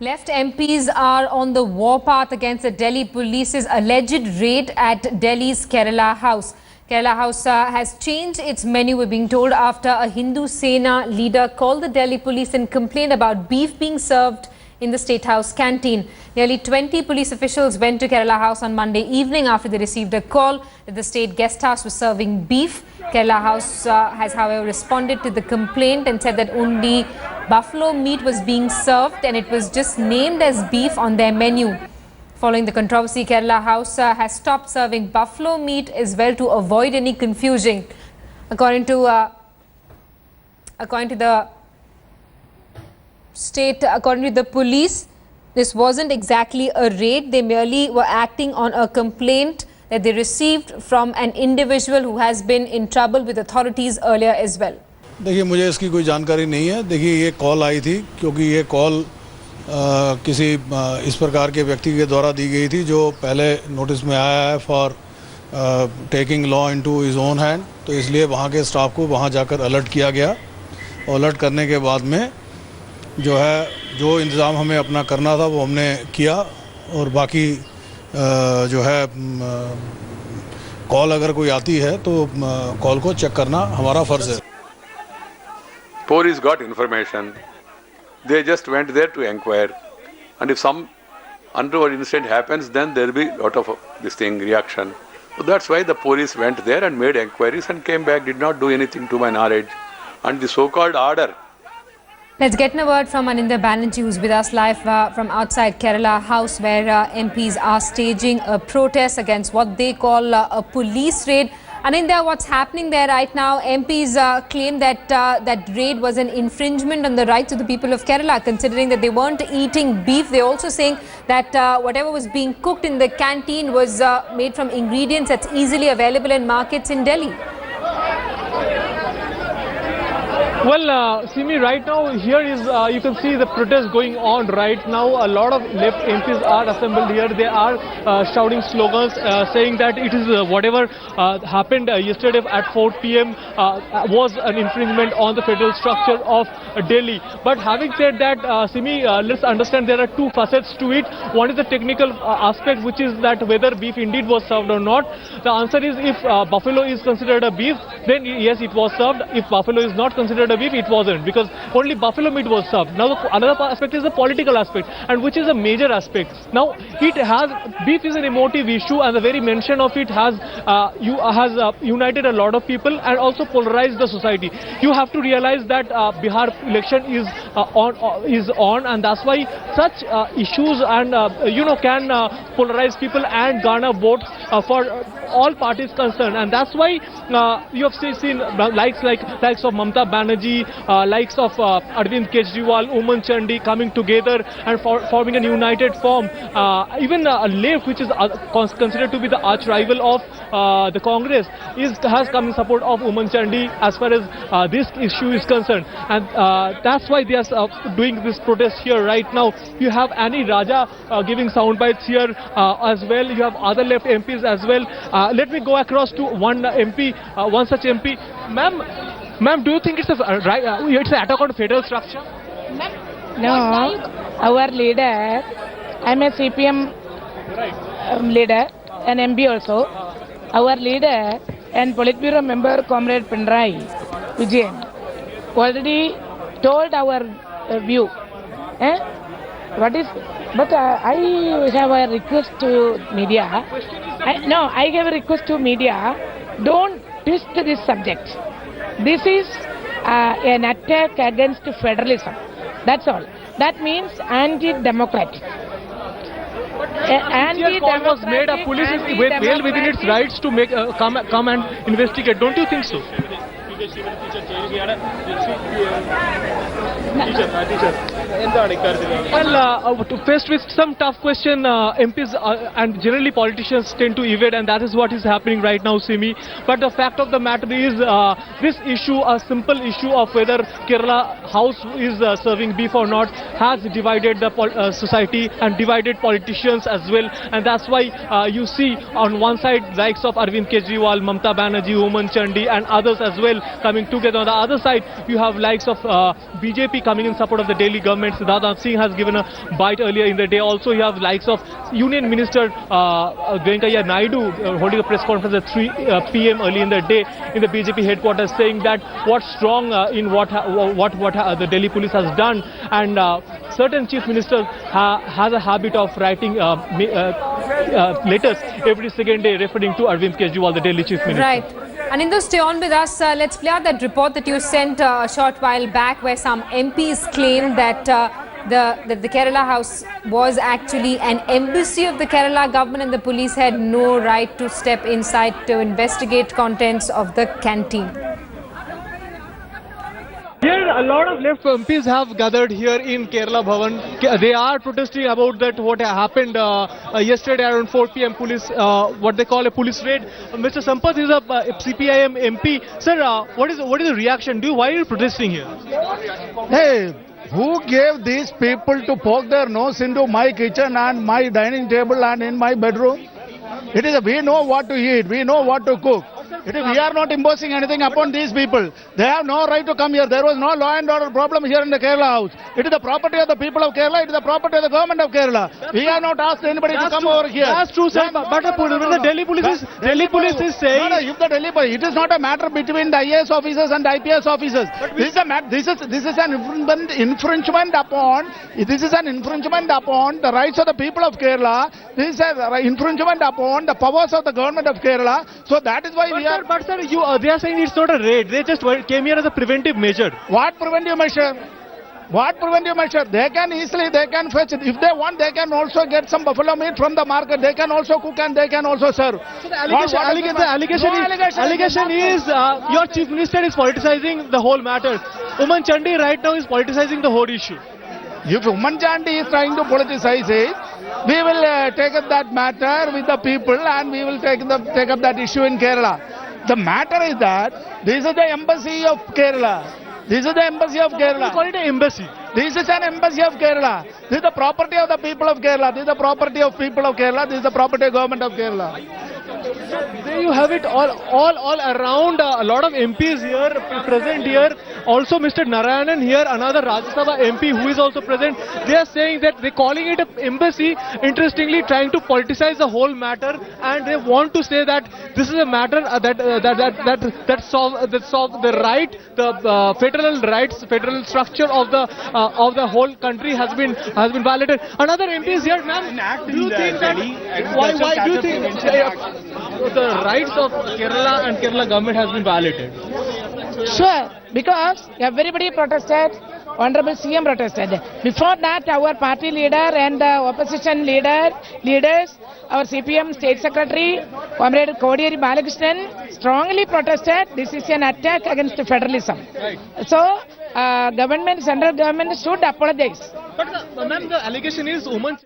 Left MPs are on the warpath against the Delhi police's alleged raid at Delhi's Kerala House. Kerala House has changed its menu, we're being told, after a Hindu Sena leader called the Delhi police and complained about beef being served in the State House canteen. Nearly 20 police officials went to Kerala House on Monday evening after they received a call that the State Guest House was serving beef. Kerala House has, however, responded to the complaint and said that only buffalo meat was being served and it was just named as beef on their menu. Following the controversy, Kerala House has stopped serving buffalo meat as well to avoid any confusion. According to the police, this wasn't exactly a raid. They merely were acting on a complaint that they received from an individual who has been in trouble with authorities earlier as well. देखिए, मुझे इसकी कोई जानकारी नहीं है। देखिए, ये call आई थी क्योंकि ये कॉल किसी इस प्रकार के व्यक्ति के द्वारा दी गई थी जो पहले नोटिस में आया है for taking law into his own hand. तो इसलिए वहाँ के स्टाफ को वहाँ जाकर अलर्ट किया गया। अलर्ट करने के बाद में जो है जो इंतज़ाम हमें अपना करना था वो हमने किया और बाकी जो है कॉल अगर कोई आती है तो कॉल को चेक करना हमारा फ़र्ज़ है। Police got information. They just went there to inquire, and if some untoward incident happens, then there will be a lot of reaction. So that's why the police went there and made inquiries and came back, did not do anything to my knowledge. And the so-called order. Let's get a word from Anindya Banerjee, who's with us live from outside Kerala House, where MPs are staging a protest against what they call a police raid. Anindya, what's happening there right now? MPs claim that that raid was an infringement on the rights of the people of Kerala, considering that they weren't eating beef. They're also saying that whatever was being cooked in the canteen was made from ingredients that's easily available in markets in Delhi. Well, Simi, right now here is you can see the protest going on right now. A lot of left MPs are assembled here. They are shouting slogans saying that it is whatever happened yesterday at 4 p.m. Was an infringement on the federal structure of Delhi. But having said that, Simi, let's understand there are two facets to it. One is the technical aspect, which is that whether beef indeed was served or not. The answer is if buffalo is considered a beef, then yes, it was served. If buffalo is not considered a beef, it wasn't, because only buffalo meat was served. Now another aspect is the political aspect, and which is a major aspect. Now beef is an emotive issue, and the very mention of it has united a lot of people and also polarized the society. You have to realize that Bihar election is on, and that's why such issues and can polarize people and garner votes for all parties concerned, and that's why you have seen likes of Mamata Banerjee, likes of Arvind Kejriwal, Oommen Chandy coming together and forming a united form. Even LEF, which is considered to be the arch rival of the Congress, has come in support of Oommen Chandy as far as this issue is concerned, and that's why they are doing this protest here right now. You have Annie Raja giving sound bites here as well. You have other left MPs as well. Let me go across to one MP, one such MP. Ma'am, do you think it's it's an attack on federal structure? No, our leader, I'm a CPM leader and MP also. Our leader and Politburo member, Comrade Pinarayi Vijayan, already told our view. But I have a request to media. I have a request to media. Don't twist this subject. This is an attack against federalism. That's all. That means anti-democratic. Call was made. A police is well within its rights to make come and investigate. Don't you think so? Well, faced with some tough question, MPs and generally politicians tend to evade, and that is what is happening right now, Simi. But the fact of the matter is, this issue, a simple issue of whether Kerala House is serving beef or not, has divided the society and divided politicians as well, and that's why you see on one side likes of Arvind Kejriwal, Mamata Banerjee, Oommen Chandy, and others as well coming together. On the other side, you have likes of BJP coming in support of the Delhi government. Siddharth Singh has given a bite earlier in the day. Also, you have likes of Union Minister Venkaiah Naidu holding a press conference at 3 p.m. early in the day in the BJP headquarters, saying that what's wrong in what the Delhi police has done, and certain chief ministers has a habit of writing letters every second day referring to Arvind Kejriwal, the Delhi chief minister. Right. Anindo, stay on with us. Let's play out that report that you sent a short while back, where some MPs claim that the Kerala House was actually an embassy of the Kerala government, and the police had no right to step inside to investigate contents of the canteen. Here, a lot of left MPs have gathered here in Kerala Bhavan. They are protesting about that what happened yesterday around 4 p.m. Police, what they call a police raid. Mr. Sampath is a CPIM MP. Sir, what is the reaction? Why are you protesting here? Hey, who gave these people to poke their nose into my kitchen and my dining table and in my bedroom? We know what to eat, we know what to cook. We are not imposing anything upon these people. They have no right to come here. There was no law and order problem here in the Kerala House. It is the property of the people of Kerala. It is the property of the government of Kerala. We have not asked anybody to come over here. That's true, sir. But when the Delhi police is saying... No, if the Delhi police, it is not a matter between the IAS officers and the IPS officers. This is an infringement upon the rights of the people of Kerala. This is an infringement upon the powers of the government of Kerala. So that is why we are... But sir, they are saying it's not a raid. They just came here as a preventive measure. What preventive measure? What preventive measure? They can fetch it. If they want, they can also get some buffalo meat from the market. They can also cook and they can also serve. So the allegation is your chief minister is politicizing the whole matter. Oommen Chandy right now is politicizing the whole issue. If Oommen Chandy is trying to politicize it, we will take up that matter with the people and we will take up that issue in Kerala. The matter is that this is the embassy of Kerala. This is the embassy of Kerala. You call it an embassy? This is an embassy of Kerala. This is the property of the people of Kerala. This is the property of people of Kerala. This is the property of government of Kerala. There you have it all around. A lot of MPs here present here. Also Mr. Narayanan here, another Rajya Sabha MP who is also present. They are saying that they're calling it an embassy, interestingly trying to politicize the whole matter, and they want to say that this is a matter that solve the right, the federal rights, federal structure of the whole country has been violated. Another MP is here, ma'am. Do you think that why do you think the rights of Kerala and Kerala government has been violated? Sure, because everybody protested, Honorable CM protested. Before that, our party leader and opposition leaders, our CPM State Secretary, Comrade Kodiyeri Balakrishnan, strongly protested. This is an attack against federalism. Right. So, central government should apologize. But ma'am, the allegation is women...